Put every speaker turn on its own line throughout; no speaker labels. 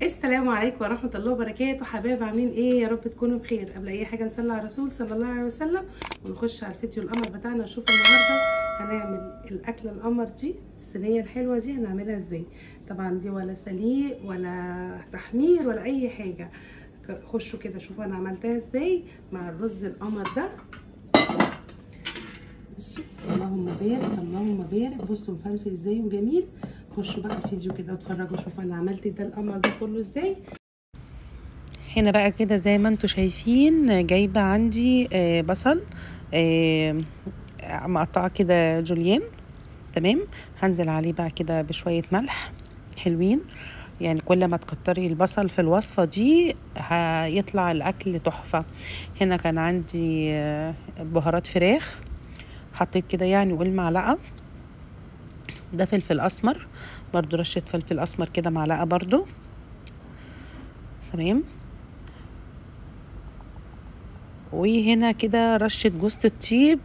السلام عليكم ورحمة الله وبركاته. حبايب عاملين ايه؟ يا رب تكونوا بخير. قبل اي حاجة نصلي على الرسول صلى الله عليه وسلم ونخش على الفيديو القمر بتاعنا نشوف النهاردة هنعمل الاكلة القمر دي، الصينية الحلوة دي هنعملها ازاي. طبعا دي ولا سليق ولا تحمير ولا اي حاجة. خشوا كده شوفوا انا عملتها ازاي مع الرز القمر ده. بصوا اللهم بارك اللهم بارك، بصوا مفلفل ازاي وجميل. خشوا بقى الفيديو كده واتفرجوا شوفوا انا عملت ده القمر ده كله ازاي.
هنا بقى كده زي ما انتوا شايفين جايبة عندي بصل مقطعة كده جوليان. تمام. هنزل عليه بقى كده بشوية ملح حلوين، يعني كل ما تكتري البصل في الوصفة دي هيطلع الأكل تحفة. هنا كان عندي بهارات فراخ، حطيت كده يعني قول معلقة. ده فلفل أسمر برضو، رشة فلفل أسمر كده معلقة برضو. تمام. وهنا كده رشة جوز الطيب،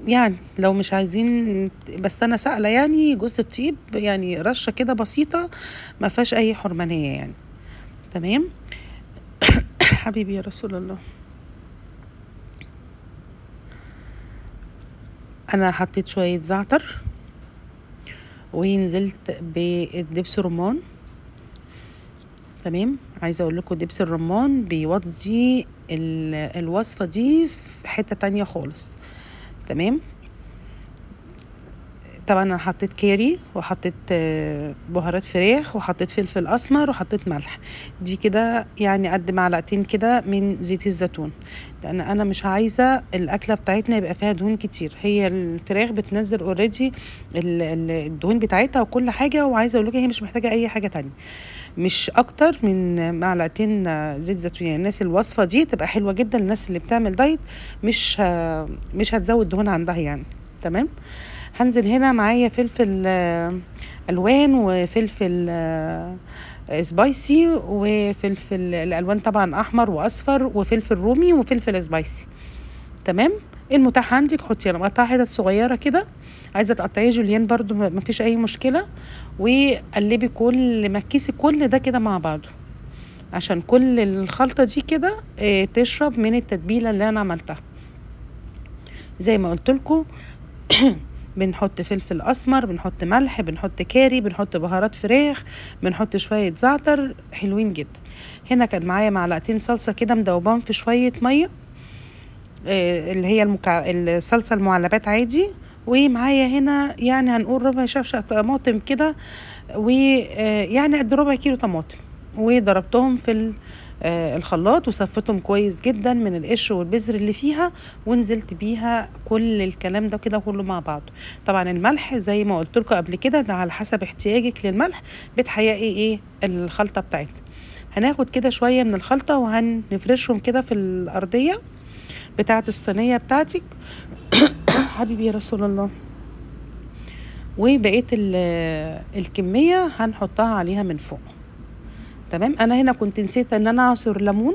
يعني لو مش عايزين، بس انا سائلة يعني جوز الطيب يعني رشة كده بسيطة ما فيهاش اي حرمانية يعني. تمام. حبيبي يا رسول الله. انا حطيت شوية زعتر ونزلت بدبس رمان. تمام. عايزة اقول لكم دبس الرمان بيودي الوصفة دي في حتة تانية خالص. تمام. طبعا انا حطيت كاري وحطيت بهارات فراخ وحطيت فلفل اسمر وحطيت ملح. دي كده يعني قد معلقتين كده من زيت الزيتون، لان انا مش عايزه الاكله بتاعتنا يبقى فيها دهون كتير. هي الفراخ بتنزل اوريدي الدهون بتاعتها وكل حاجه، وعايزه اقول لك هي مش محتاجه اي حاجه تانية، مش اكتر من معلقتين زيت زيتون. يعني الناس الوصفه دي تبقى حلوه جدا، الناس اللي بتعمل دايت مش هتزود دهون عندها يعني. تمام. هنزل هنا معايا فلفل الوان وفلفل سبايسي، وفلفل الالوان طبعا احمر واصفر، وفلفل رومي وفلفل سبايسي. تمام. المتاح عندك حطي. انا مقطعه حتت صغيره كده، عايزه تقطعيه جوليان برضو مفيش اي مشكله. وقلبي كل مكيسي كل ده كده مع بعضه، عشان كل الخلطه دي كده تشرب من التتبيله اللي انا عملتها. زي ما قلت لكم بنحط فلفل اسمر، بنحط ملح، بنحط كاري، بنحط بهارات فراخ، بنحط شويه زعتر حلوين جدا. هنا كان معايا معلقتين صلصه كده مدوبان في شويه ميه، اللي هي الصلصه المعلبات عادي. ومعايا هنا يعني هنقول ربع شفشة طماطم كده، ويعني قد ربع كيلو طماطم، وضربتهم في الخلاط وصفتهم كويس جدا من القشر والبذر اللي فيها، ونزلت بيها كل الكلام ده كده كله مع بعضه. طبعا الملح زي ما قلت لكم قبل كده ده على حسب احتياجك للملح، بتحققي ايه الخلطه بتاعتنا. هناخد كده شويه من الخلطه وهنفرشهم كده في الارضيه بتاعه الصينيه بتاعتك. حبيبي يا رسول الله. وبقيه الكميه هنحطها عليها من فوق. تمام. انا هنا كنت نسيت ان انا اعصر ليمون،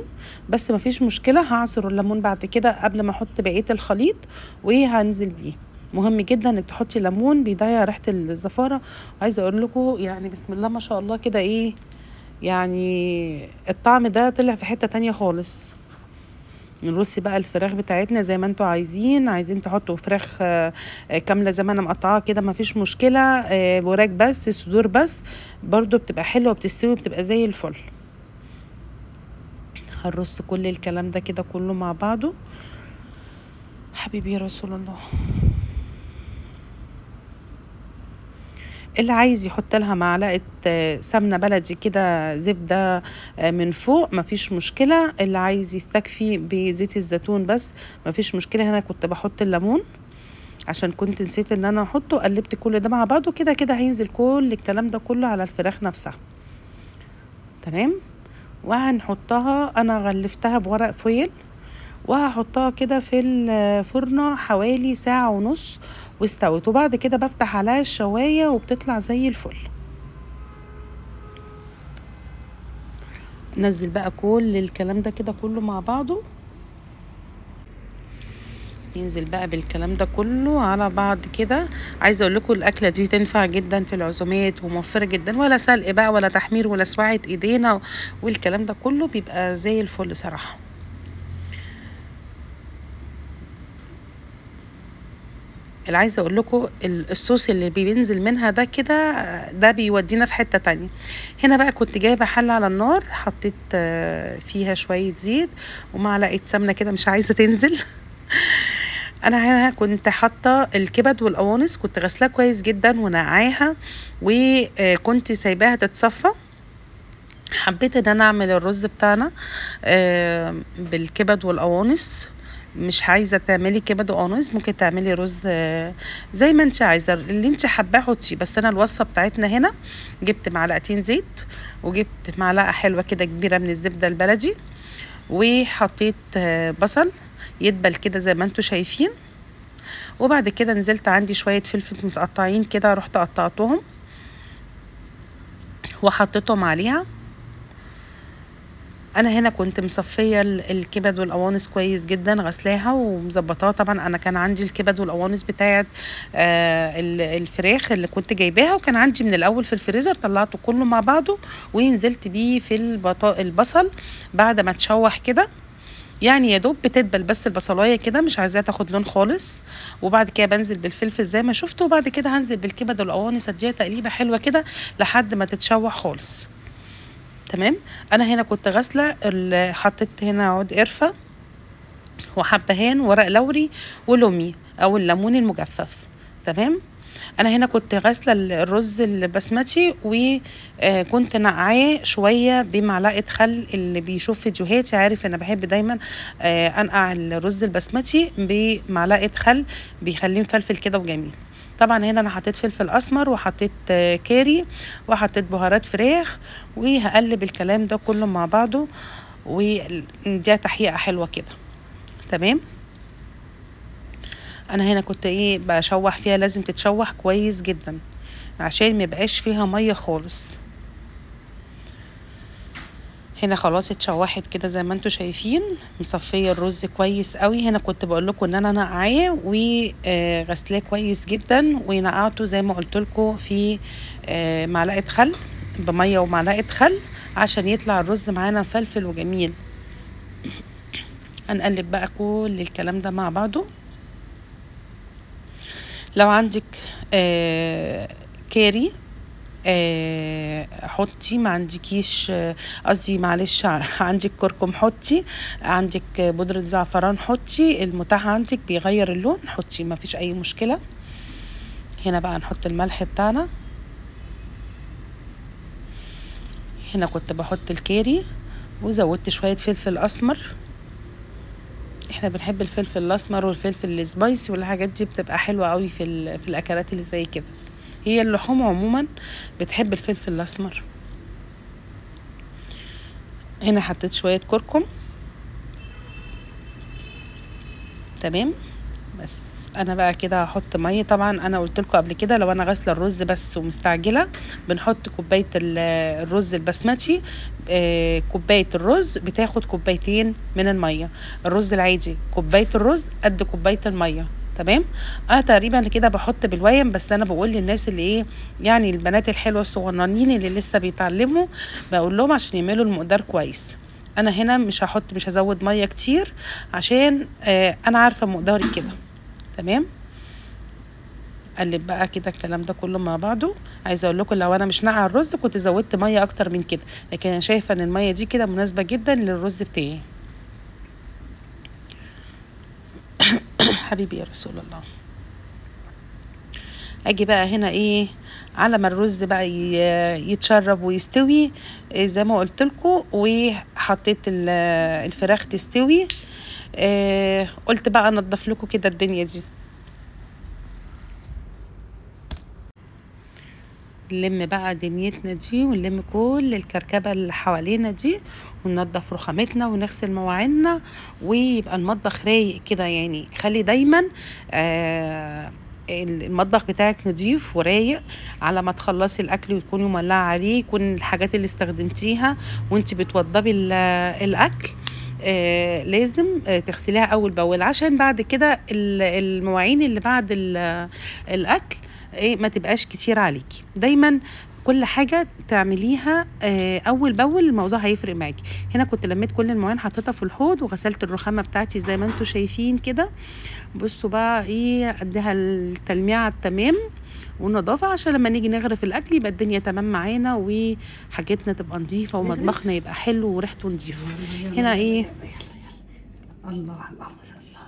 بس مفيش مشكله، هعصر الليمون بعد كده قبل ما احط بقيه الخليط وهنزل بيه. مهم جدا انك تحطي ليمون، بيضيع ريحه الزفاره. وعايزه اقول لكم يعني بسم الله ما شاء الله كده ايه، يعني الطعم ده طلع في حته تانية خالص. نرص بقى الفراخ بتاعتنا زي ما انتوا عايزين تحطوا فراخ كامله زي ما انا مقطعاها كده مفيش مشكله، وراك بس صدور بس برضو بتبقى حلوه وبتستوي بتبقى زي الفل. هنرص كل الكلام ده كده كله مع بعضه. حبيبي يا رسول الله. اللي عايز يحط لها معلقه سمنه بلدي كده زبده من فوق مفيش مشكله. اللي عايز يستكفي بزيت الزيتون بس مفيش مشكله. هنا كنت بحط الليمون عشان كنت نسيت ان انا احطه. قلبت كل ده مع بعضه كده كده هينزل كل الكلام ده كله على الفراخ نفسها. تمام. وهنحطها، انا غلفتها بورق فويل، وهحطها كده في الفرن حوالي ساعة ونص واستوت. وبعد كده بفتح عليها الشواية وبتطلع زي الفل. نزل بقى كل الكلام ده كده كله مع بعضه. ننزل بقى بالكلام ده كله على بعض كده. عايزه اقول لكم الاكله دي تنفع جدا في العزومات وموفره جدا، ولا سلق بقى ولا تحمير ولا سواعه ايدينا والكلام ده كله، بيبقى زي الفل صراحه. اللي عايزه اقول لكم الصوص اللي بينزل منها ده كده، ده بيودينا في حته تانية. هنا بقى كنت جايبه حله على النار، حطيت فيها شويه زيت ومعلقه سمنه كده مش عايزه تنزل. انا هنا كنت حاطه الكبد والقوانص، كنت غسلاها كويس جدا ونقعاها وكنت سايباها تتصفى. حبيت ان انا اعمل الرز بتاعنا بالكبد والقوانص. مش عايزه تعملي كبد وقوانص، ممكن تعملي رز زي ما انت عايزه، اللي انت حباه حطي. بس انا الوصفه بتاعتنا هنا جبت معلقتين زيت وجبت معلقه حلوه كده كبيره من الزبده البلدي، وحطيت بصل يدبل كده زي ما انتوا شايفين. وبعد كده نزلت عندي شويه فلفل متقطعين كده، رحت قطعتهم وحطيتهم عليها. انا هنا كنت مصفيه الكبد والقوانص كويس جدا، غسلاها ومظبطاها. طبعا انا كان عندي الكبد والقوانص بتاعه الفراخ اللي كنت جايباها، وكان عندي من الاول في الفريزر، طلعته كله مع بعضه ونزلت بيه في البصل بعد ما تشوح كده، يعني يا دوب بتدبل بس البصلايه كده، مش عايزاها تاخد لون خالص. وبعد كده بنزل بالفلفل زي ما شفتوا، وبعد كده هنزل بالكبد والقوانص اديها تقليبه حلوه كده لحد ما تتشوح خالص. تمام. انا هنا كنت غاسله، حطيت هنا عود قرفه وحبهان ورق لوري ولومي او الليمون المجفف. تمام. انا هنا كنت غاسله الرز البسمتي وكنت نقعاه شويه بمعلقه خل. اللي بيشوف فيديوهاتي عارف انا بحب دايما انقع الرز البسمتي بمعلقه خل، بيخليه مفلفل كده وجميل. طبعا هنا انا حطيت فلفل اسمر وحطيت كاري وحطيت بهارات فراخ، وهقلب الكلام ده كله مع بعضه ودي تحقيقه حلوه كده. تمام. انا هنا كنت بشوح فيها، لازم تتشوح كويس جدا عشان ما يبقاش فيها ميه خالص. هنا خلاص اتشوحت كده زي ما انتوا شايفين، مصفيه الرز كويس قوي. هنا كنت بقول لكم ان انا نقعاه وغسلاه كويس جدا، ونقعته زي ما قلت لكم في معلقه خل، بميه ومعلقه خل، عشان يطلع الرز معانا مفلفل وجميل. هنقلب بقى كل الكلام ده مع بعضه. لو عندك كاري حطي، ما عندكيش قصدي معلش عندك كركم حطي، عندك بودرة زعفران حطي، المتاح عندك بيغير اللون حطي، ما فيش اي مشكلة. هنا بقى نحط الملح بتاعنا. هنا كنت بحط الكاري وزودت شوية فلفل اسمر، احنا بنحب الفلفل الاسمر والفلفل السبايسي والحاجات دي بتبقى حلوة قوي في الاكلات اللي زي كده. هي اللحوم عموما بتحب الفلفل الاسمر. هنا حطيت شوية كركم. تمام. بس انا بقى كده هحط ميه. طبعا انا قلت لكم قبل كده لو انا غاسله الرز بس ومستعجله بنحط كوبايه الرز البسمتي، كوبايه الرز بتاخد كوبايتين من الميه. الرز العادي كوبايه الرز قد كوبايه الميه. تمام. انا تقريبا كده بحط بالويم، بس انا بقول للناس اللي يعني البنات الحلوه الصغننين اللي لسه بيتعلموا، بقول لهم عشان يعملوا المقدار كويس. انا هنا مش هزود ميه كتير عشان انا عارفه مقداري كده. تمام. قلب بقى كده الكلام ده كله مع بعضه. عايزه اقول لكم لو انا مش ناقعه الرز كنت زودت ميه اكتر من كده، لكن انا شايفه ان الميه دي كده مناسبه جدا للرز بتاعي. حبيبي يا رسول الله. اجي بقى هنا على ما الرز بقى يتشرب ويستوي زي ما قلت لكم، وحطيت الفراخ تستوي. قلت بقى انضف لكم كده الدنيا دي. نلم بقى دنيتنا دي ونلم كل الكركبه اللي حوالينا دي، وننضف رخامتنا ونغسل مواعيننا، ويبقى المطبخ رايق كده. يعني خلي دايما المطبخ بتاعك نضيف ورايق، على ما تخلصي الاكل وتكوني مولعه عليه، يكون الحاجات اللي استخدمتيها وانت بتوضبي الاكل لازم تغسليها اول باول، عشان بعد كده المواعين اللي بعد الاكل ما تبقاش كتير عليكي. دايما كل حاجة تعمليها أول بأول، الموضوع هيفرق معاكي. هنا كنت لميت كل المواعين حطيتها في الحوض، وغسلت الرخامة بتاعتي زي ما انتوا شايفين كده. بصوا بقى اديها التلميعة التمام والنظافة، عشان لما نيجي نغرف الأكل يبقى الدنيا تمام معانا، وحاجتنا تبقى نظيفة، ومطبخنا يبقى حلو وريحته نظيفة. هنا
الله على الأمر، الله.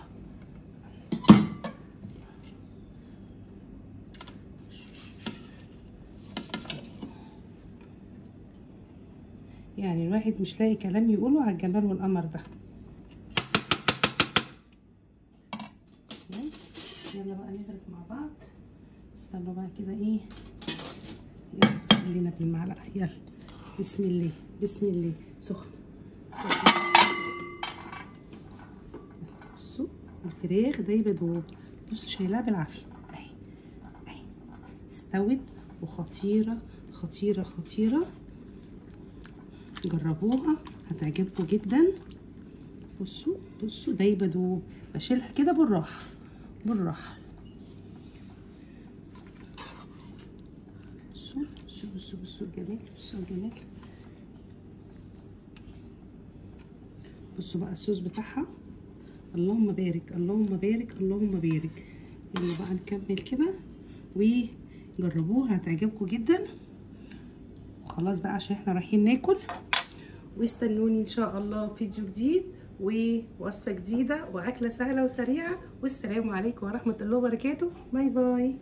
يعني الواحد مش لاقي كلام يقوله على الجمال والقمر ده. يلا بقى نغرف مع بعض. استنوا بقى كده يلا خلينا بالمعلقه. يلا بسم الله بسم الله. سخن. بصوا الفراخ دايبه دوب. بصوا شايلاها بالعافيه اهي استوت، وخطيره خطيره خطيره. جربوها هتعجبكم جدا. بصوا دايبه دوب. بشيلها كده بالراحه بالراحه. بصوا الجمال، بصوا الجمال. بصوا بقى الصوص بتاعها، اللهم بارك اللهم بارك اللهم بارك. يلا بقى نكمل كده وجربوها هتعجبكم جدا. وخلاص بقى عشان احنا رايحين ناكل. واستنوني ان شاء الله فيديو جديد ووصفه جديده واكله سهله وسريعه. والسلام عليكم ورحمه الله وبركاته. باي باي.